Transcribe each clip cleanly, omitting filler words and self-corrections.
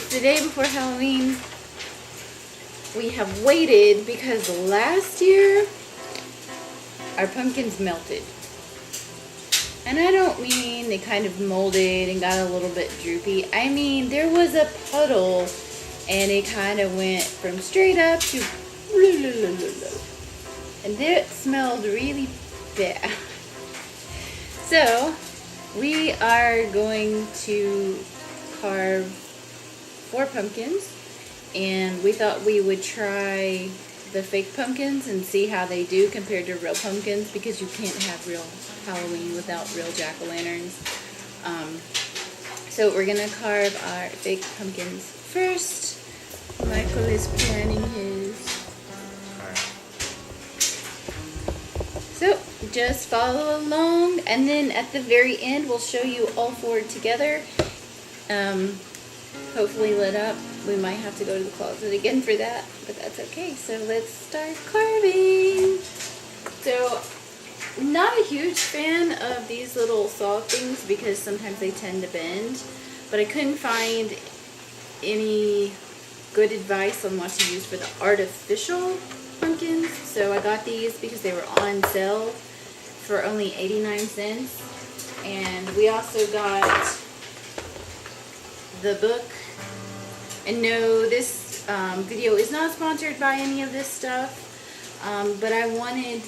the day before Halloween. We have waited because last year our pumpkins melted. And I don't mean they kind of molded and got a little bit droopy. I mean there was a puddle and it kind of went from straight up to and it smelled really bad. So we are going to carve 4 pumpkins, and we thought we would try the fake pumpkins and see how they do compared to real pumpkins, because you can't have real Halloween without real jack-o'-lanterns. So we're gonna carve our fake pumpkins first. Michael is planning his. So just follow along, and then at the very end we'll show you all 4 together. Hopefully lit up. We might have to go to the closet again for that, but that's okay. So let's start carving. So not a huge fan of these little saw things because sometimes they tend to bend, but I couldn't find any good advice on what to use for the artificial pumpkins. So I got these because they were on sale for only 89 cents. And we also got the book. And no, this video is not sponsored by any of this stuff, but I wanted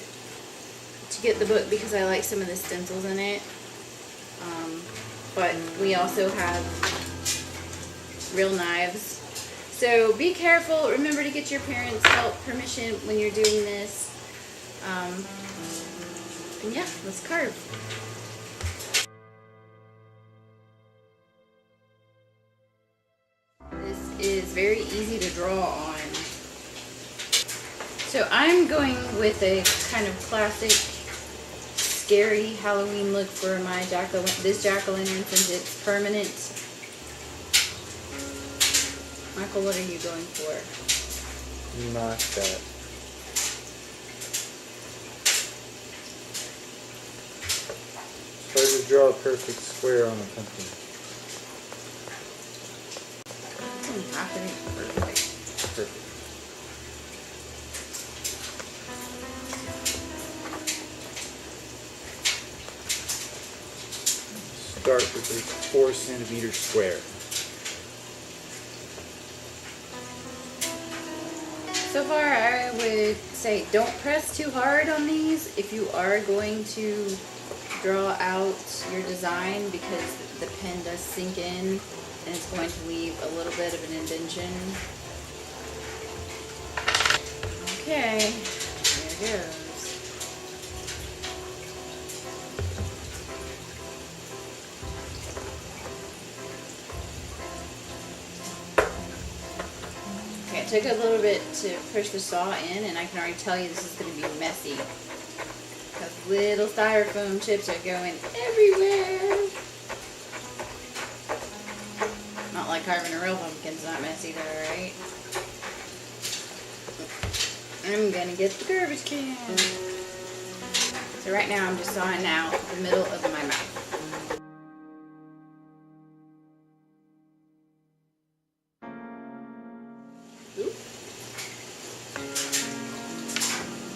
to get the book because I like some of the stencils in it. But we also have real knives. So be careful. Remember to get your parents' help, permission when you're doing this. And yeah, let's carve. Is very easy to draw on. So I'm going with a kind of classic scary Halloween look for my this jack-o'-lantern since it's permanent. Michael, what are you going for? Not that. Try to draw a perfect square on a pumpkin. Perfect. Start with a 4-centimeter square. So far, I would say don't press too hard on these if you are going to draw out your design, because the pen does sink in and it's going to leave a little bit of an indentation. Okay, there it goes. Okay, it took a little bit to push the saw in, and I can already tell you this is going to be messy, because little styrofoam chips are going everywhere. Not like carving a real pumpkin's not messy though, right? I'm gonna get the garbage can. So right now I'm just sawing out the middle of my mouth. Oop.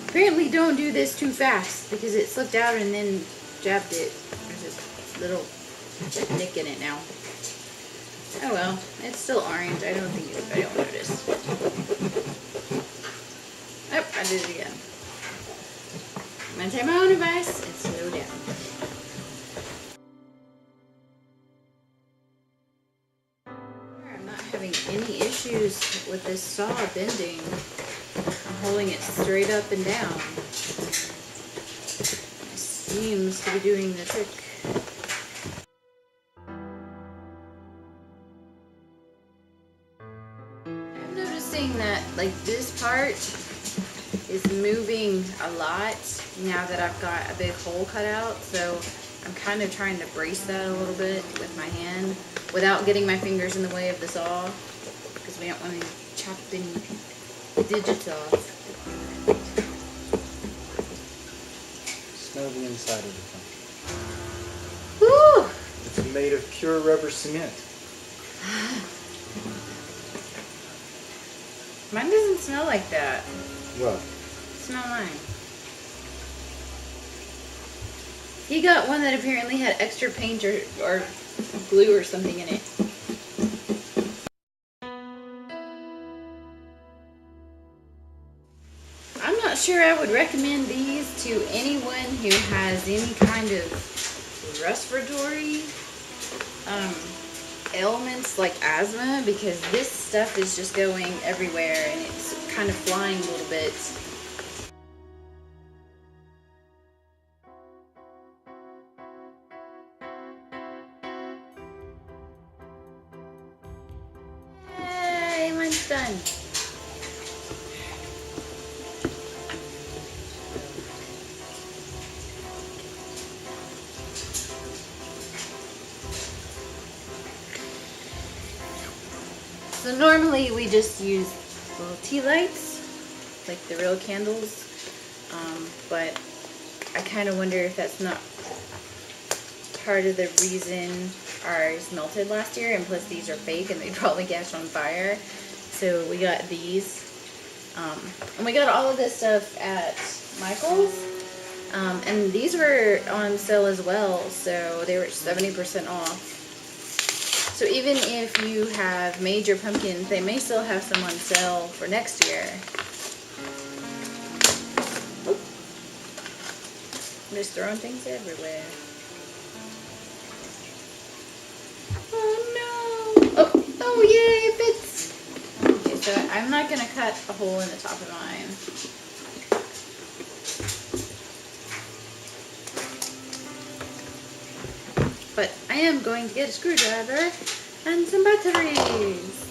Apparently don't do this too fast because it slipped out and then jabbed it. There's this little nick in it now. Oh well, it's still orange. I don't think anybody will notice. Oh, I did it again. I'm going to take my own advice and slow down. I'm not having any issues with this saw bending. I'm holding it straight up and down. It seems to be doing the trick. I'm noticing that like this part is moving a lot now that I've got a big hole cut out, so I'm kind of trying to brace that a little bit with my hand without getting my fingers in the way of the saw, because we don't want to chop any digits off. Smell the inside of the pumpkin. Woo! It's made of pure rubber cement. Mine doesn't smell like that. What? Smell mine. He got one that apparently had extra paint or glue or something in it. I'm not sure I would recommend these to anyone who has any kind of respiratory ailments like asthma, because this stuff is just going everywhere and it's kind of flying a little bit. Yay, mine's done. So normally we just use little tea lights, like the real candles, but I kind of wonder if that's not part of the reason ours melted last year, and plus these are fake and they probably catch on fire. So we got these, and we got all of this stuff at Michael's, and these were on sale as well, so they were 70% off. So even if you have made your pumpkins, they may still have some on sale for next year. Oop. I'm just throwing things everywhere. Oh no! Oh yay, it fits! Okay, so I'm not gonna cut a hole in the top of mine. But I am going to get a screwdriver and some batteries.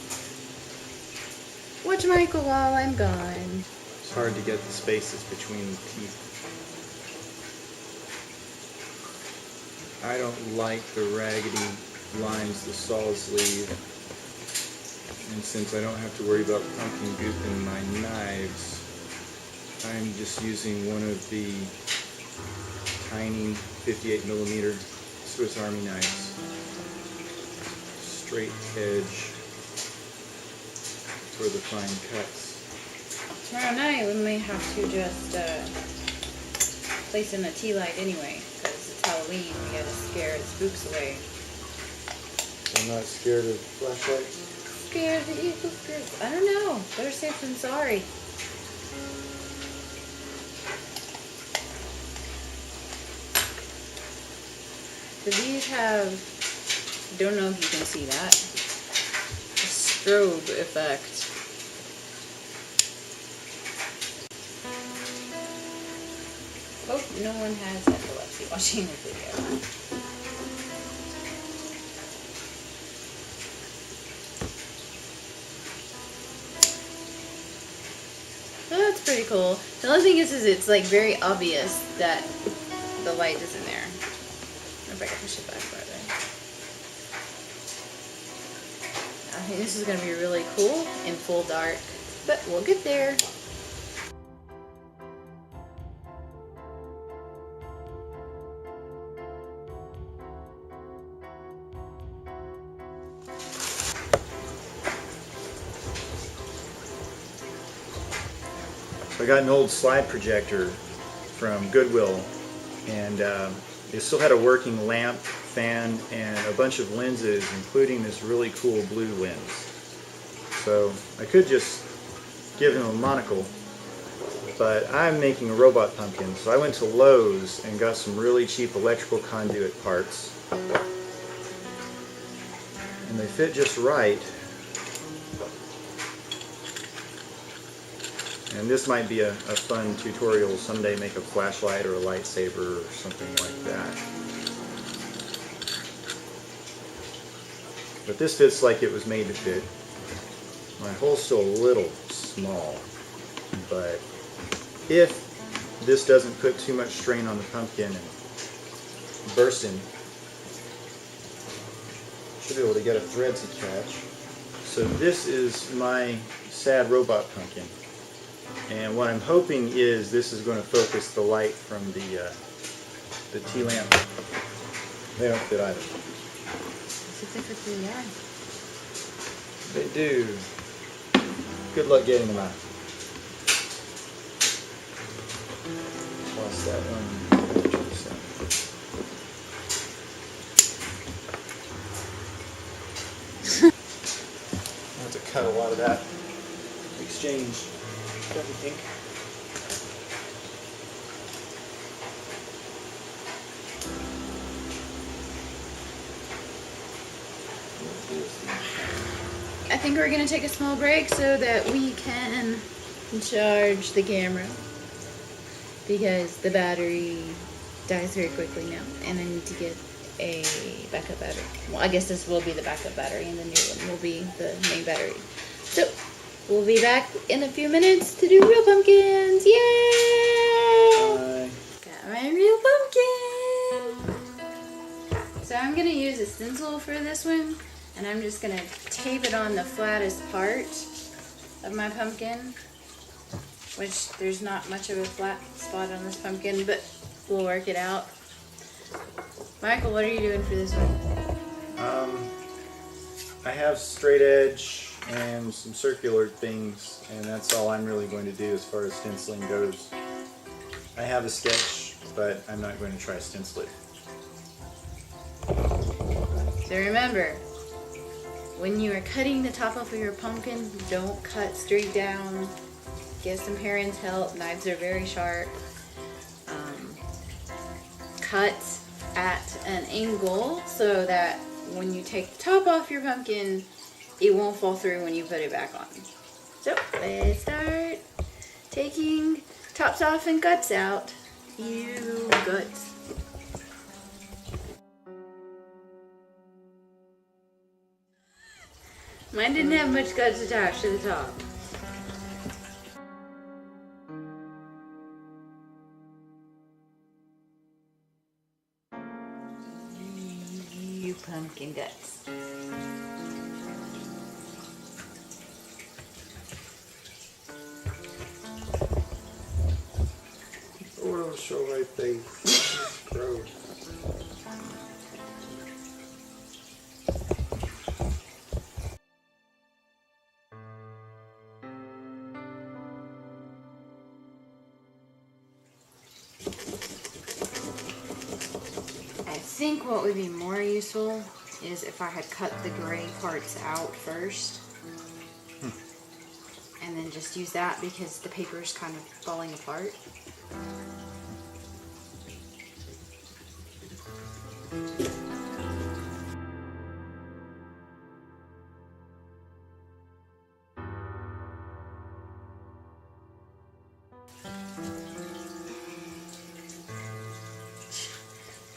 Watch Michael while I'm gone. It's hard to get the spaces between the teeth. I don't like the raggedy lines the saws leave. And since I don't have to worry about pumpkin goop in my knives, I'm just using one of the tiny 58mm Swiss Army knives. Straight edge for the fine cuts. Tomorrow night we may have to just place in a tea light anyway, because it's Halloween. We gotta scare the spooks away. I'm not scared of flashlights. Scared of the evil spirits? I don't know. Better safe than sorry. So these have, don't know if you can see that, a strobe effect. Hope no one has epilepsy watching the video. So that's pretty cool. The only thing is it's like very obvious that the light is in there. If I can push it back farther. I think this is going to be really cool in full dark, but we'll get there. So I got an old slide projector from Goodwill, and it still had a working lamp, fan, and a bunch of lenses, including this really cool blue lens. So I could just give him a monocle, but I'm making a robot pumpkin, so I went to Lowe's and got some really cheap electrical conduit parts. And they fit just right. And this might be a fun tutorial someday, make a flashlight or a lightsaber or something like that. But this fits like it was made to fit. My hole's still a little small, but if this doesn't put too much strain on the pumpkin and bursting, should be able to get a thread to catch. So this is my sad robot pumpkin. And what I'm hoping is this is going to focus the light from the tea lamp. They don't fit either. Specifically, yeah. They do. Good luck getting them out. Plus that one. I have to cut a lot of that exchange, don't you think? I think we're gonna take a small break so that we can charge the camera because the battery dies very quickly now, and I need to get a backup battery. Well, I guess this will be the backup battery, and the new one will be the main battery. So we'll be back in a few minutes to do real pumpkins. Yay! Bye. Got my real pumpkin. So I'm gonna use a stencil for this one. And I'm just going to tape it on the flattest part of my pumpkin, which there's not much of a flat spot on this pumpkin, but we'll work it out. Michael, what are you doing for this one? I have straight edge and some circular things, and that's all I'm really going to do as far as stenciling goes. I have a sketch, but I'm not going to try to stencil it. So remember, when you are cutting the top off of your pumpkin, don't cut straight down. Get some parents' help. Knives are very sharp. Cut at an angle so that when you take the top off your pumpkin, it won't fall through when you put it back on. So let's start taking tops off and guts out. Ew, guts. Mine didn't have much guts attached to the top. You pumpkin guts. Oh, don't show my face. Gross. I think what would be more useful is if I had cut the gray parts out first and then just use that because the paper is kind of falling apart.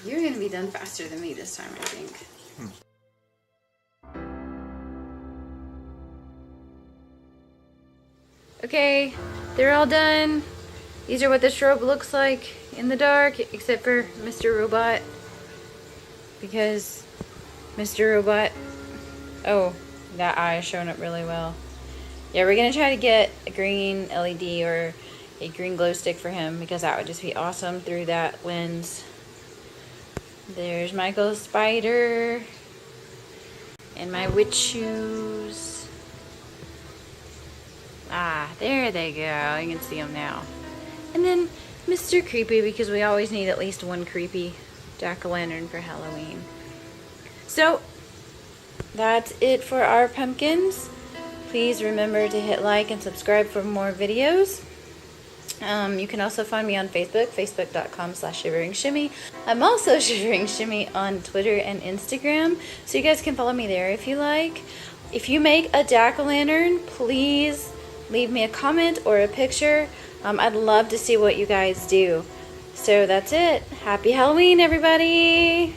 You're going to be done faster than me this time, I think. Okay, they're all done. These are what the strobe looks like in the dark, except for Mr. Robot. Because Mr. Robot... Oh, that eye is showing up really well. Yeah, we're going to try to get a green LED or a green glow stick for him because that would just be awesome through that lens. There's Michael's spider and my witch shoes. Ah, there they go. You can see them now. And then Mr. Creepy, because we always need at least one creepy jack-o'-lantern for Halloween. So, that's it for our pumpkins. Please remember to hit like and subscribe for more videos. You can also find me on Facebook, facebook.com/shiveringshimmy. I'm also Shivering Shimmy on Twitter and Instagram, so you guys can follow me there if you like. If you make a jack-o'-lantern, please leave me a comment or a picture. I'd love to see what you guys do. So that's it. Happy Halloween, everybody!